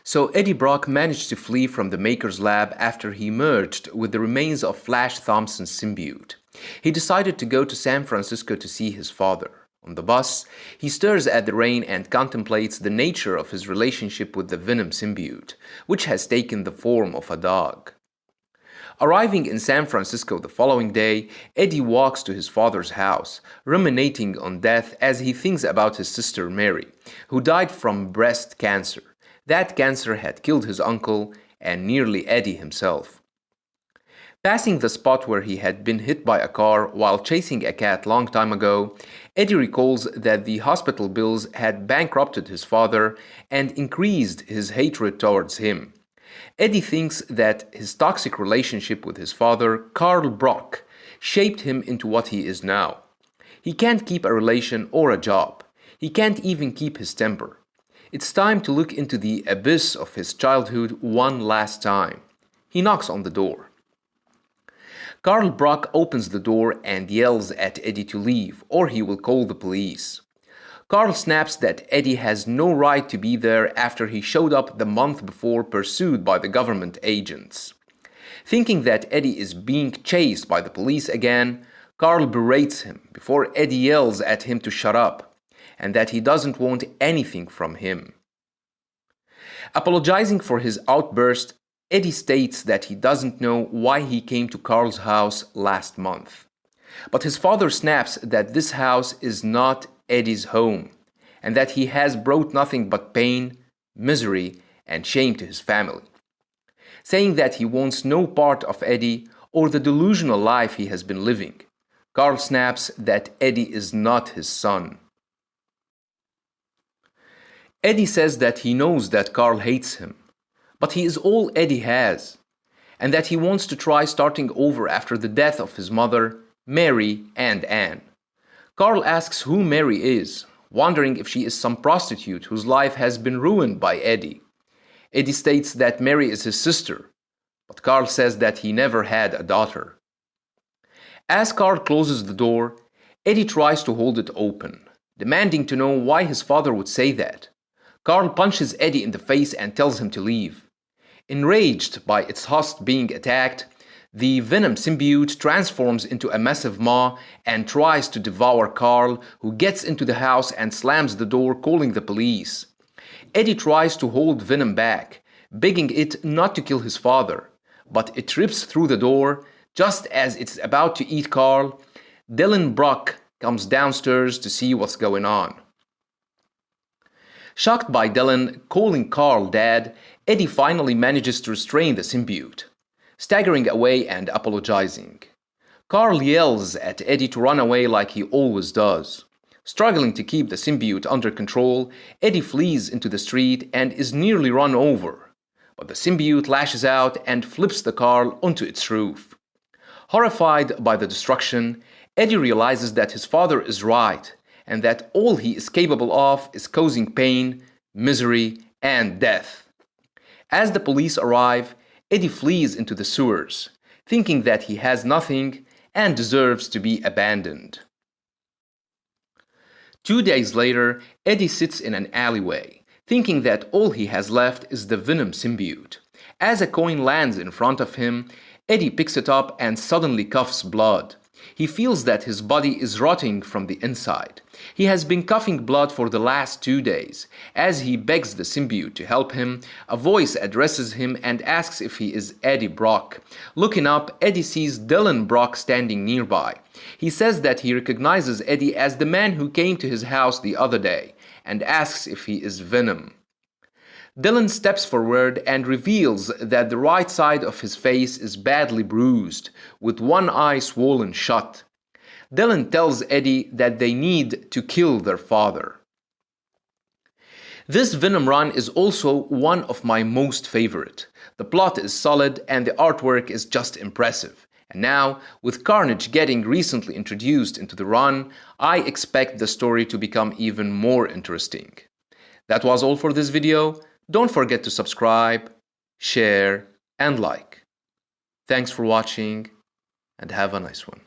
So Eddie Brock managed to flee from the Maker's lab after he merged with the remains of Flash Thompson's symbiote. He decided to go to San Francisco to see his father. On the bus, he stares at the rain and contemplates the nature of his relationship with the Venom symbiote, which has taken the form of a dog. Arriving in San Francisco the following day, Eddie walks to his father's house, ruminating on death as he thinks about his sister Mary, who died from breast cancer. That cancer had killed his uncle and nearly Eddie himself. Passing the spot where he had been hit by a car while chasing a cat long time ago, Eddie recalls that the hospital bills had bankrupted his father and increased his hatred towards him. Eddie thinks that his toxic relationship with his father, Carl Brock, shaped him into what he is now. He can't keep a relation or a job. He can't even keep his temper. It's time to look into the abyss of his childhood one last time. He knocks on the door. Carl Brock opens the door and yells at Eddie to leave, or he will call the police. Carl snaps that Eddie has no right to be there after he showed up the month before pursued by the government agents. Thinking that Eddie is being chased by the police again, Carl berates him before Eddie yells at him to shut up, and that he doesn't want anything from him. Apologizing for his outburst, Eddie states that he doesn't know why he came to Carl's house last month. But his father snaps that this house is not Eddie's home, and that he has brought nothing but pain, misery, and shame to his family. Saying that he wants no part of Eddie or the delusional life he has been living, Carl snaps that Eddie is not his son. Eddie says that he knows that Carl hates him, but he is all Eddie has, and that he wants to try starting over after the death of his mother, Mary, and Anne. Carl asks who Mary is, wondering if she is some prostitute whose life has been ruined by Eddie. Eddie states that Mary is his sister, but Carl says that he never had a daughter. As Carl closes the door, Eddie tries to hold it open, demanding to know why his father would say that. Carl punches Eddie in the face and tells him to leave. Enraged by its host being attacked, the Venom symbiote transforms into a massive maw and tries to devour Carl, who gets into the house and slams the door, calling the police. Eddie tries to hold Venom back, begging it not to kill his father, but it rips through the door. Just as it's about to eat Carl, Dylan Brock comes downstairs to see what's going on. Shocked by Dylan calling Carl dad, Eddie finally manages to restrain the symbiote, staggering away and apologizing. Carl yells at Eddie to run away like he always does. Struggling to keep the symbiote under control, Eddie flees into the street and is nearly run over. But the symbiote lashes out and flips the car onto its roof. Horrified by the destruction, Eddie realizes that his father is right, and that all he is capable of is causing pain, misery, and death. As the police arrive, Eddie flees into the sewers, thinking that he has nothing and deserves to be abandoned. 2 days later, Eddie sits in an alleyway, thinking that all he has left is the Venom symbiote. As a coin lands in front of him, Eddie picks it up and suddenly coughs blood. He feels that his body is rotting from the inside. He has been coughing blood for the last 2 days. As he begs the symbiote to help him, a voice addresses him and asks if he is Eddie Brock. Looking up, Eddie sees Dylan Brock standing nearby. He says that he recognizes Eddie as the man who came to his house the other day and asks if he is Venom. Dylan steps forward and reveals that the right side of his face is badly bruised, with one eye swollen shut. Dylan tells Eddie that they need to kill their father. This Venom run is also one of my most favorite. The plot is solid and the artwork is just impressive. And now, with Carnage getting recently introduced into the run, I expect the story to become even more interesting. That was all for this video. Don't forget to subscribe, share, and like. Thanks for watching, and have a nice one.